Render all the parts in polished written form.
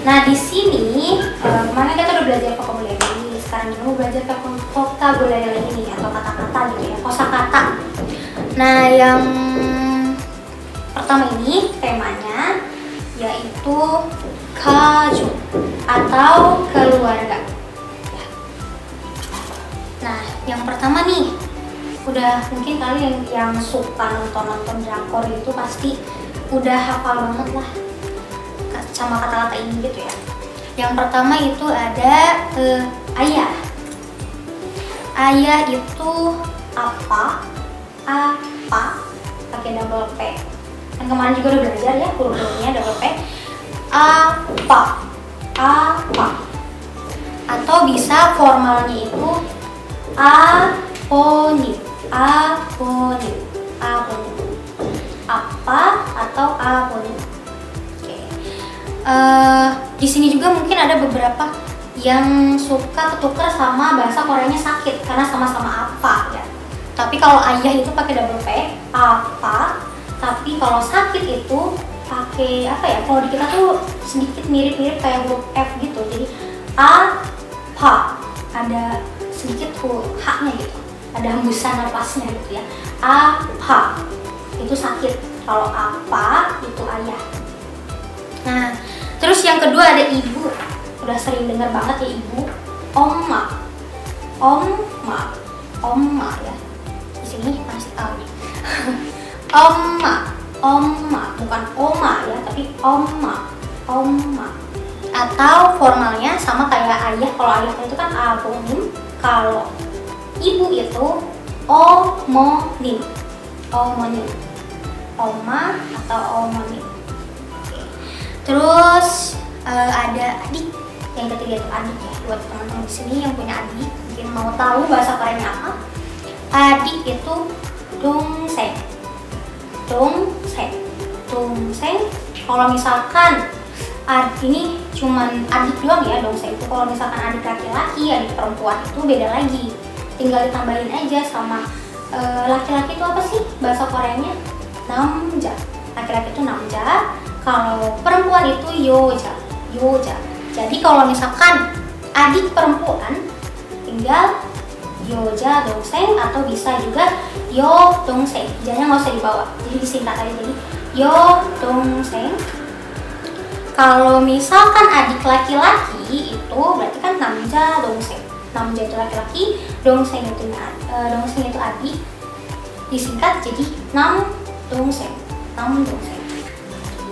Nah di sini kemarin kita udah belajar vocabulary, sekarang kita mau belajar vocabulary lagi nih, atau kata-kata gitu ya, kosakata. Nah yang pertama ini temanya yaitu 가족 atau keluarga. Nah yang pertama nih, udah mungkin kalian yang suka nonton drakor itu pasti udah hafal banget lah sama kata-kata ini gitu ya. Yang pertama itu ada ayah. Ayah itu apa pakai double P. Kan kemarin juga udah belajar ya huruf-hurufnya double P. Apa. Atau bisa formalnya itu aponim. Apa atau aponim. Di sini juga mungkin ada beberapa yang suka ketukar sama bahasa Koreanya sakit karena sama-sama apa ya. Tapi kalau ayah itu pakai double P, apa. Tapi kalau sakit itu pakai apa ya? Kalau di kita tuh sedikit mirip-mirip kayak huruf F gitu. Jadi apa, ada sedikit H-nya gitu. Ada hembusan napasnya gitu ya. Apa itu sakit. Kalau apa itu ayah. Nah, terus yang kedua ada ibu. Udah sering dengar banget ya ibu. Oma ya. Di sini masih tahu nih. Oma, bukan oma ya, tapi oma. Atau formalnya sama kayak ayah. Kalau ayah itu kan aponim. Kalau ibu itu omonim. Oma atau omonim. Terus ada adik. Yang ketiga itu adik ya. Buat teman-teman di sini yang punya adik, mungkin mau tahu bahasa Koreanya apa. Adik itu 동생. Kalau misalkan ini cuman adik doang ya 동생 itu. Kalau misalkan adik laki-laki, adik perempuan itu beda lagi. Tinggal ditambahin aja sama laki-laki itu apa sih bahasa Koreanya? 남자. Laki-laki itu 남자. Kalau perempuan itu yoja. Jadi kalau misalkan adik perempuan tinggal yoja 동생 atau bisa juga yo 동생. Jangan nggak usah dibawa. Jadi disingkat aja jadi yo 동생. Kalau misalkan adik laki-laki itu berarti kan 남자 동생. 남자 itu laki-laki, 동생 itu adik. Disingkat jadi 남동생.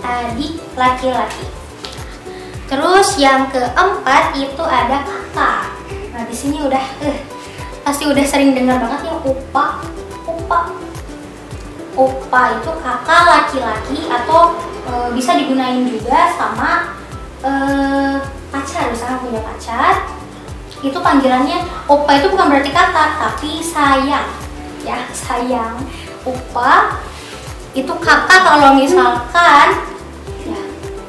Adik laki-laki. Terus yang keempat itu ada kakak. Nah di sini udah pasti udah sering dengar banget ya opa. Opa itu kakak laki-laki atau bisa digunain juga sama pacar. Misalnya punya pacar, itu panggilannya opa itu bukan berarti kakak tapi sayang ya, sayang. Opa itu kakak kalau misalkan ya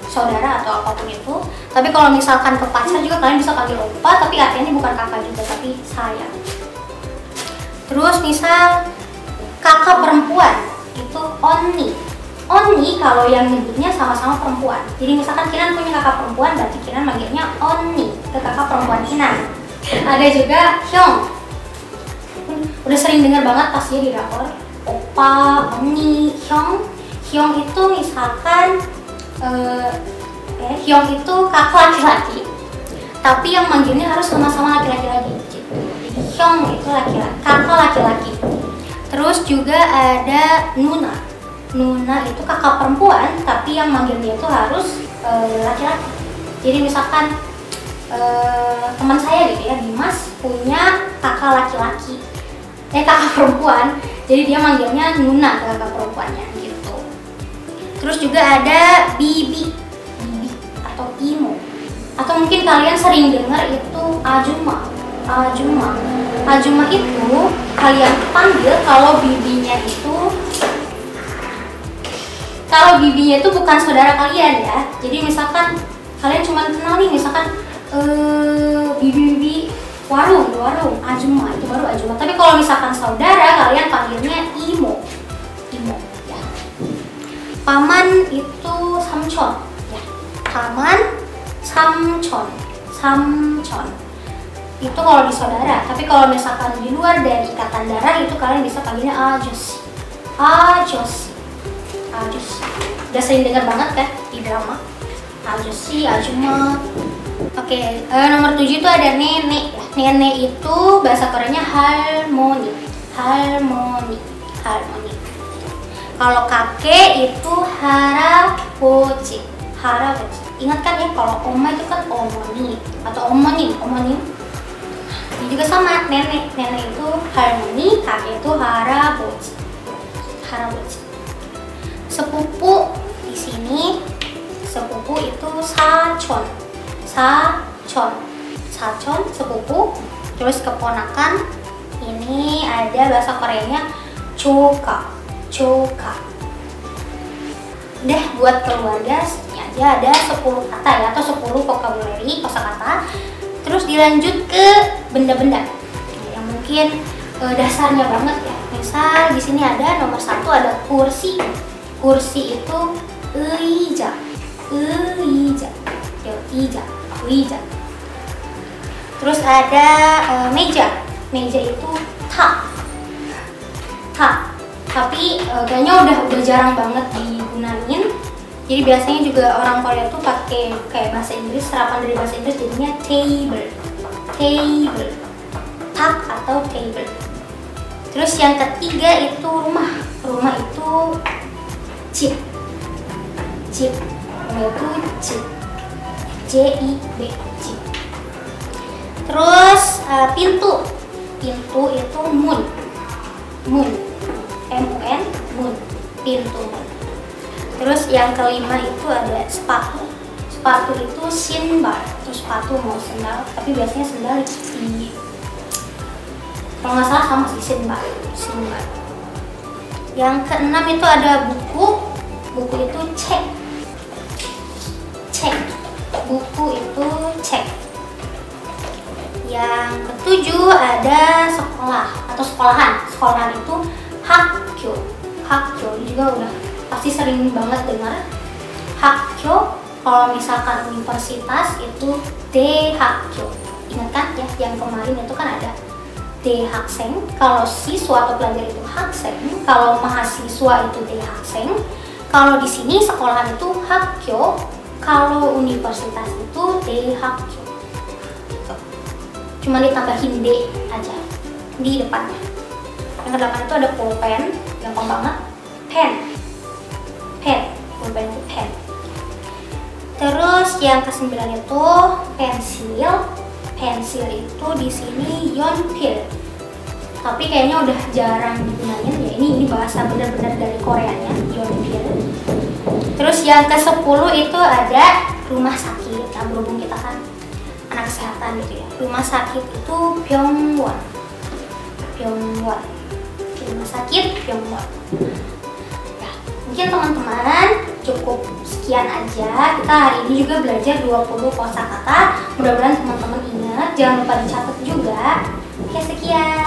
saudara atau apapun itu. Tapi kalau misalkan ke pacar juga kalian bisa panggil opa, tapi artinya bukan kakak juga tapi sayang. Terus misal kakak perempuan itu onni kalau yang nyebutnya sama-sama perempuan. Jadi misalkan Kinan punya kakak perempuan, berarti Kinan manggilnya onni ke kakak perempuan Kinan. Ada juga hyong. Udah sering dengar banget pasti di drakor. Opa, onni, hyong itu misalkan hyong itu kakak laki-laki, tapi yang manggilnya harus sama-sama laki-laki lagi. Jadi hyong itu laki-laki, kakak laki-laki. Terus juga ada nuna itu kakak perempuan, tapi yang manggilnya itu harus laki-laki. Jadi misalkan teman saya gitu ya, Dimas punya kakak laki-laki, kakak perempuan. Jadi dia manggilnya Nuna ke kakak perempuannya gitu. Terus juga ada bibi atau imo. Atau mungkin kalian sering dengar itu ajuma. Ajuma itu kalian panggil kalau bibinya itu bukan saudara kalian ya. Jadi misalkan kalian cuma kenal nih, misalkan bibi warung ajuma, itu baru ajuma. Tapi kalau misalkan saudara kalian panggilnya imo ya. Paman itu samchon ya. Paman samchon, samchon. Itu kalau di saudara, tapi kalau misalkan di luar dari ikatan darah itu kalian bisa panggilnya ajoshi, ajoshi, ajoshi. Udah sering dengar banget kan di drama, ajoshi, ajuma. Oke, nomor 7 itu ada nenek ya. Nenek itu bahasa Koreanya harmoni, harmoni, harmoni. Kalau kakek itu harabochi, harabochi. Ingat kan ya, kalau oma itu kan omoni atau omonim, omonim. Ini juga sama, nenek, nenek itu harmoni, kakek itu harabochi, harabochi. Sepupu di sini, sepupu itu sachon, sachon, sachon, sepupu. Terus keponakan, ini ada bahasa Koreanya choka, choka. Udah, buat keluarga ini aja ada 10 kata ya, atau 10 vocabulary, kosakata. Terus dilanjut ke benda-benda yang mungkin dasarnya banget ya. Misal di sini ada nomor 1 ada kursi. Kursi itu eija, eija, eija, eija. Terus ada meja. Meja itu ta, ta. Tapi kayaknya udah jarang banget digunain. Jadi biasanya juga orang Korea tuh pakai kayak bahasa Inggris, serapan dari bahasa Inggris jadinya table, table, tak atau table. Terus yang ketiga itu rumah. Rumah itu jip, jip. Rumah itu jip, J-I-B, jip. Terus pintu. Pintu itu mun, mun, M-U-N, mun, pintu. Terus yang kelima itu ada sepatu. Sepatu itu shinbal, itu sepatu mau sendal, tapi biasanya sendal di, kalau nggak salah sama sih, shinbal, shinbal. Yang keenam itu ada buku. Buku itu cek, cek. Buku itu cek. Yang ketujuh ada sekolah atau sekolahan. Sekolahan itu hakgyo, hakgyo juga udah pasti sering banget dengar. Hakgyo, kalau misalkan universitas itu daehakgyo. Ingat kan ya, yang kemarin itu kan ada daehakseeng. Kalau siswa atau pelajar itu hakseeng, kalau mahasiswa itu daehakseeng. Kalau di sini sekolahan itu hakgyo, kalau universitas itu daehakgyo. Cuma ditambahin D aja di depannya. Yang ke-8 itu ada pulpen, gampang banget. Pen, pen, pulpen itu pen. Terus yang ke-9 itu pensil. Pensil itu di sini yeonpil. Tapi kayaknya udah jarang digunain ya. Ini bahasa benar-benar dari Koreanya, yeonpil. Terus yang ke-10 itu ada rumah sakit. Nah, berhubung kita kan anak kesehatan gitu ya. Rumah sakit itu 병원, 병원. Rumah sakit 병원. Ya, mungkin teman-teman cukup sekian aja. Kita hari ini juga belajar 20 kosakata. Mudah-mudahan teman-teman ingat, jangan lupa dicatat juga. Oke, sekian.